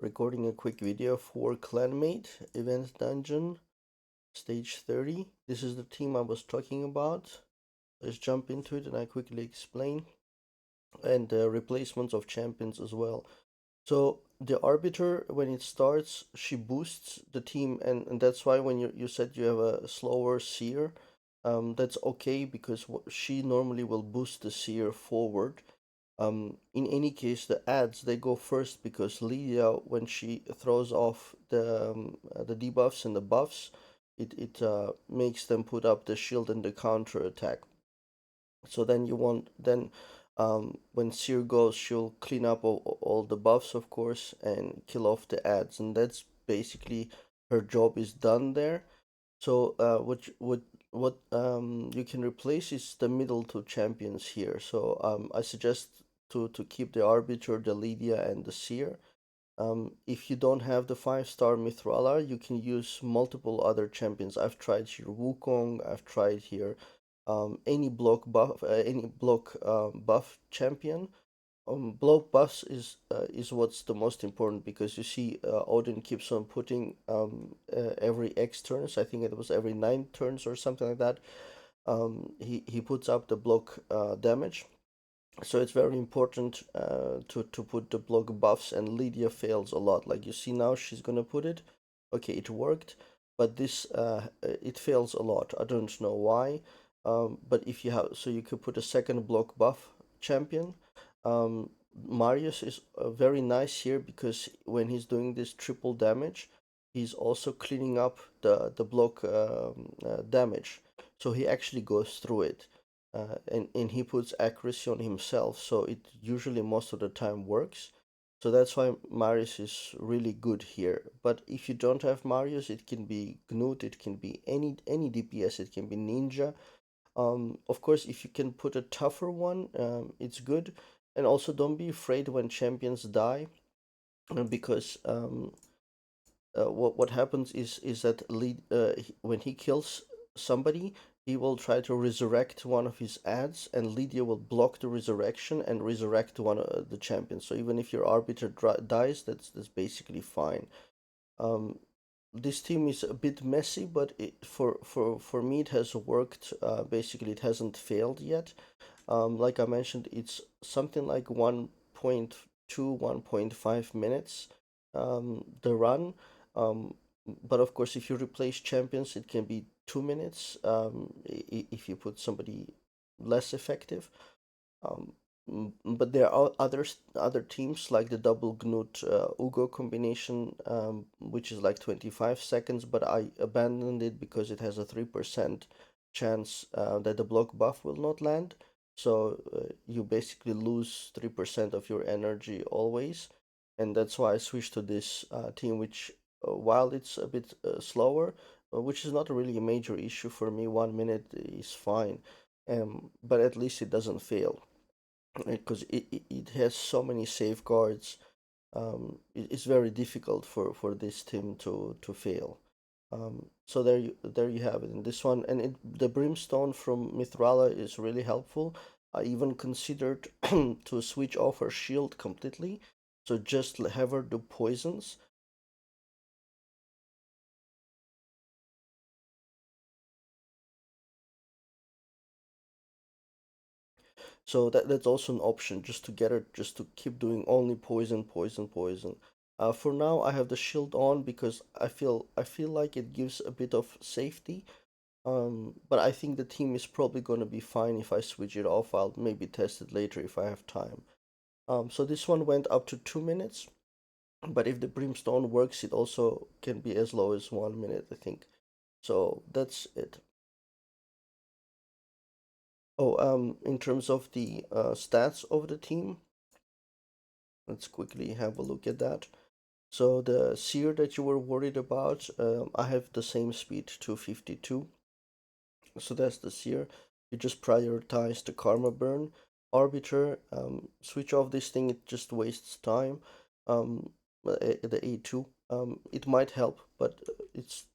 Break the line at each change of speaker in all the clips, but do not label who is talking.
recording a quick video for Clanmate Event Dungeon Stage 30. This is the team I was talking about. Let's jump into it and I quickly explain. And replacements of champions as well. So the Arbiter, when it starts, she boosts the team, and that's why when you said you have a slower Seer, that's okay because she normally will boost the Seer forward. In any case, the ads they go first because Lydia, when she throws off the debuffs and the buffs, it makes them put up the shield and the counter attack. So then you want then when Seer goes, she'll clean up all the buffs, of course, and kill off the ads, and that's basically her job is done there. So what you can replace is the middle two champions here. So I suggest to keep the Arbiter, the Lydia, and the Seer. If you don't have the 5-star Mithrala, you can use multiple other champions. I've tried here Wukong. I've tried here any block buff champion. Block buffs is what's the most important because you see Odin keeps on putting every X turns. I think it was every 9 turns or something like that. He puts up the block damage, so it's very important to put the block buffs, and Lydia fails a lot. Like you see now, she's gonna put it. Okay, it worked, but this it fails a lot. I don't know why. But if you have, so you could put a second block buff champion. Um, Marius is very nice here because when he's doing this triple damage, he's also cleaning up the block damage. So he actually goes through it, and he puts accuracy on himself, so it usually most of the time works. So that's why Marius is really good here. But if you don't have Marius, it can be Gnut, it can be any DPS, it can be Ninja. Of course, if you can put a tougher one, it's good. And also, don't be afraid when champions die, because what happens is that when he kills somebody, he will try to resurrect one of his ads, and Lydia will block the resurrection and resurrect one of the champions. So even if your arbiter dies, that's basically fine. Um, this team is a bit messy, but for me it has worked. Basically, it hasn't failed yet. Like I mentioned, it's something like 1.2, 1.5 minutes, the run. Um, but of course, if you replace champions, it can be 2 minutes, if you put somebody less effective. Um, but there are other teams like the double Gnut Ugo combination, which is like 25 seconds, but I abandoned it because it has a 3% chance that the block buff will not land. So you basically lose 3% of your energy always, and that's why I switched to this team, which while it's a bit slower, which is not really a major issue for me, 1 minute is fine, but at least it doesn't fail because it has so many safeguards. It's very difficult for this team to fail. So there you have it in this one, and the brimstone from Mithrala is really helpful. I even considered to switch off her shield completely, so just have her do poisons. So that's also an option, just to get her, just to keep doing only poison, poison, poison. For now, I have the shield on because I feel like it gives a bit of safety. But I think the team is probably gonna be fine if I switch it off. I'll maybe test it later if I have time. So this one went up to 2 minutes, but if the brimstone works, it also can be as low as 1 minute, I think. So that's it. Oh, in terms of the stats of the team, let's quickly have a look at that. So the seer that you were worried about, I have the same speed, 252. So that's the seer. You just prioritize the karma burn. Arbiter, switch off this thing, it just wastes time. The A2, it might help, but it's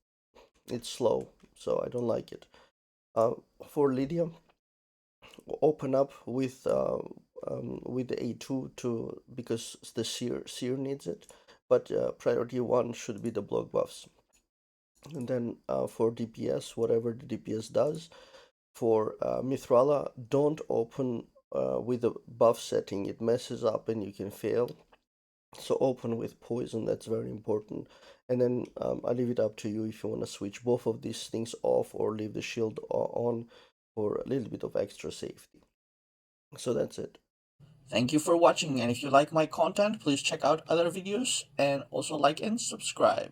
slow, so I don't like it. Uh, for Lydia, open up with the A2 to because the seer needs it. but priority one should be the block buffs. And then for DPS, whatever the DPS does, for Mithrala, don't open with a buff setting. It messes up and you can fail. So open with poison, that's very important. And then I leave it up to you if you want to switch both of these things off or leave the shield on for a little bit of extra safety. So that's it.
Thank you for watching, and if you like my content, please check out other videos and also like and subscribe.